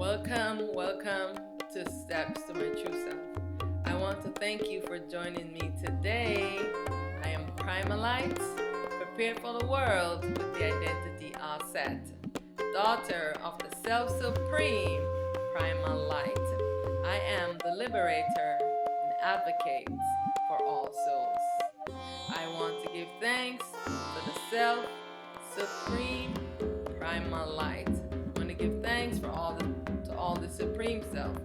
Welcome to Steps to My True Self. I want to thank you for joining me today. I am Primalite, prepared for the world with the identity all set. Daughter of the Self-Supreme Primalite. I am the liberator and advocate for all souls. I want to give thanks to the Self-Supreme Primalite. I want to give thanks to all the Supreme Self.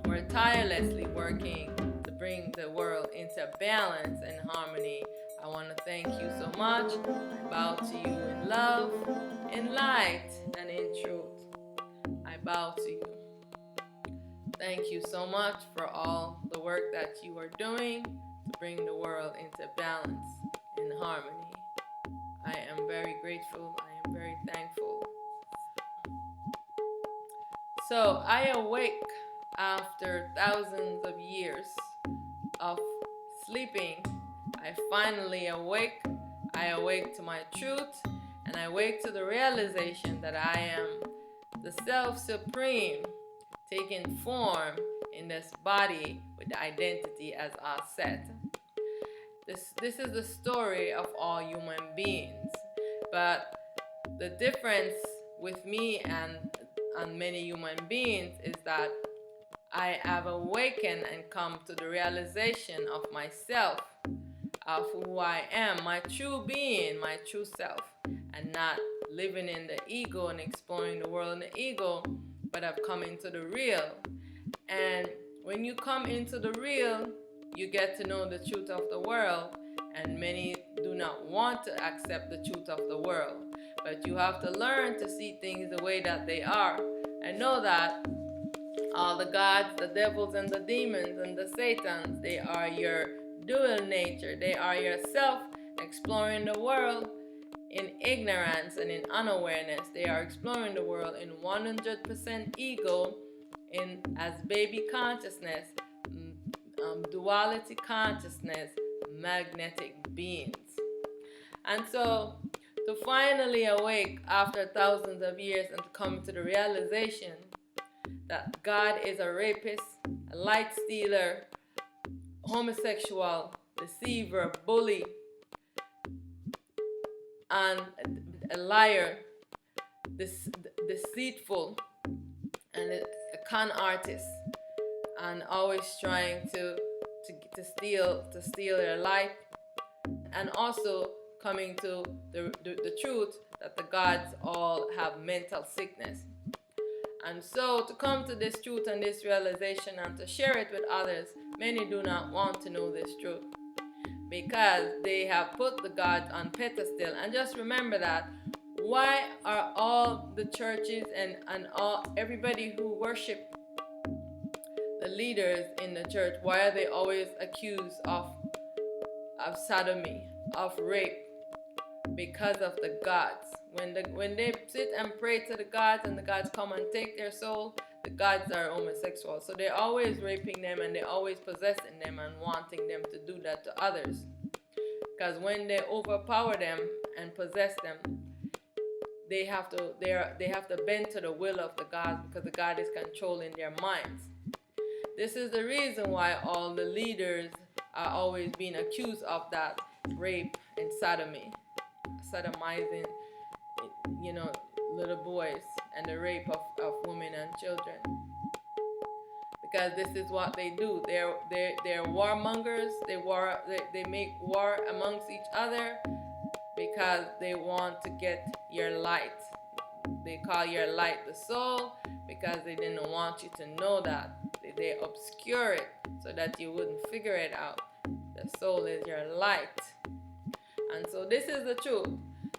We're tirelessly working to bring the world into balance and harmony. I want to thank you so much. I bow to you in love, in light, and in truth. I bow to you. Thank you so much for all the work that you are doing to bring the world into balance and harmony. I am very grateful. I am very thankful. So I awake after thousands of years of sleeping. I finally awake. I awake to my truth, and I awake to the realization that I am the Self-Supreme taking form in this body with the identity as I said. This is the story of all human beings, but the difference with me and many human beings is that I have awakened and come to the realization of myself, of who I am, my true being, my true self, and not living in the ego and exploring the world in the ego, but I've come into the real. And when you come into the real, you get to know the truth of the world, and many do not want to accept the truth of the world. But you have to learn to see things the way that they are, and know that all the gods, the devils, and the demons, and the satans, they are your dual nature. They are yourself exploring the world in ignorance and in unawareness. They are exploring the world in 100% ego, in as baby consciousness, duality consciousness, magnetic beings. And so to finally awake after thousands of years and to come to the realization that God is a rapist, a light stealer, homosexual, deceiver, bully, and a liar, deceitful, and a con artist, and always trying to steal their life, and also coming to the truth that the gods all have mental sickness. And so to come to this truth and this realization and to share it with others, many do not want to know this truth because they have put the gods on pedestal. And just remember that why are all the churches and everybody who worship the leaders in the church, why are they always accused of sodomy, of rape? Because of the gods. When they sit and pray to the gods and the gods come and take their soul, the gods are homosexual. So they're always raping them and they're always possessing them and wanting them to do that to others. Because when they overpower them and possess them, they have to bend to the will of the gods, because the god is controlling their minds. This is the reason why all the leaders are always being accused of that rape and sodomizing, little boys, and the rape of women and children. Because this is what they do. They're warmongers. They make war amongst each other because they want to get your light. They call your light the soul because they didn't want you to know that. They obscure it so that you wouldn't figure it out. The soul is your light. And so this is the truth.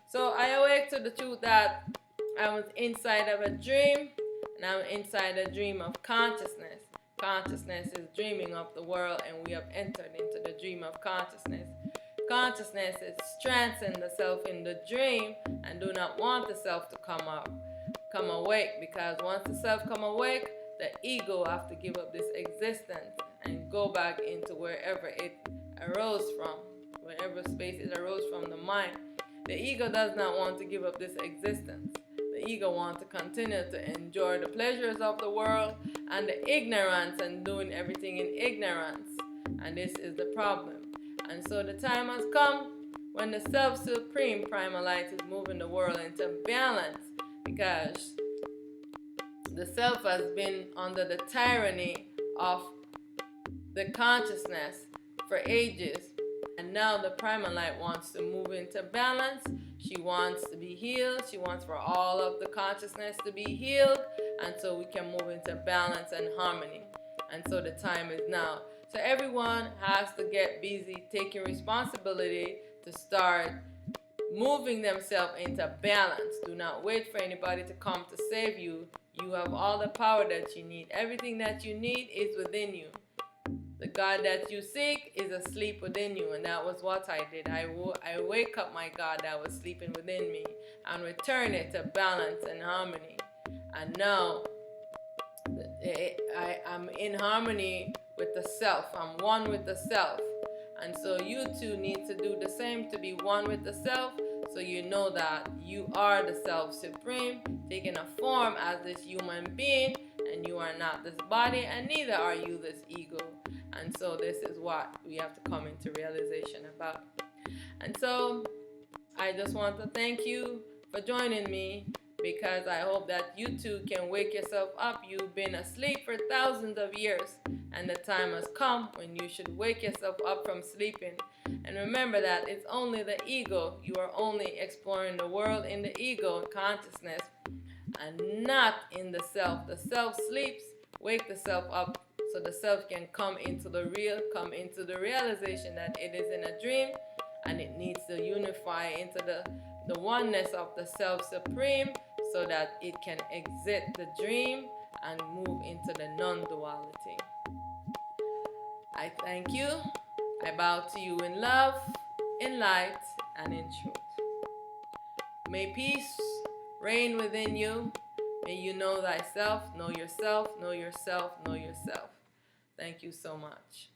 So I awake to the truth that I was inside of a dream, and I'm inside a dream of consciousness. Consciousness is dreaming of the world, and we have entered into the dream of consciousness. Consciousness is transcend the self in the dream and do not want the self to come awake, because once the self come awake, the ego have to give up this existence and go back into wherever it arose from, wherever space it arose from, the mind. The ego does not want to give up this existence. The The ego wants to continue to enjoy the pleasures of the world and the ignorance and doing everything in ignorance. And this is the problem. And so the time has come when the self-supreme primal light is moving the world into balance, because the self has been under the tyranny of the consciousness for ages. And now the primal light wants to move into balance. She wants to be healed. She wants for all of the consciousness to be healed. And so we can move into balance and harmony. And so the time is now. So everyone has to get busy taking responsibility to start moving themselves into balance. Do not wait for anybody to come to save you. You have all the power that you need. Everything that you need is within you. The God that you seek is asleep within you, and that was what I did. I wake up my God that was sleeping within me and return it to balance and harmony. And now I'm in harmony with the self. I'm one with the self. And so you too need to do the same to be one with the self, so you know that you are the self supreme, taking a form as this human being, and you are not this body, and neither are you this ego. And so this is what we have to come into realization about. And so I just want to thank you for joining me, because I hope that you too can wake yourself up. You've been asleep for thousands of years, and the time has come when you should wake yourself up from sleeping. And remember that it's only the ego. You are only exploring the world in the ego consciousness and not in the self. The self sleeps. Wake the self up so the self can come into the realization that it is in a dream, and it needs to unify into the oneness of the self supreme, so that it can exit the dream and move into the non-duality. I thank you. I bow to you in love, in light, and in truth. May peace reign within you. May you know thyself, know yourself, know yourself, know yourself. Thank you so much.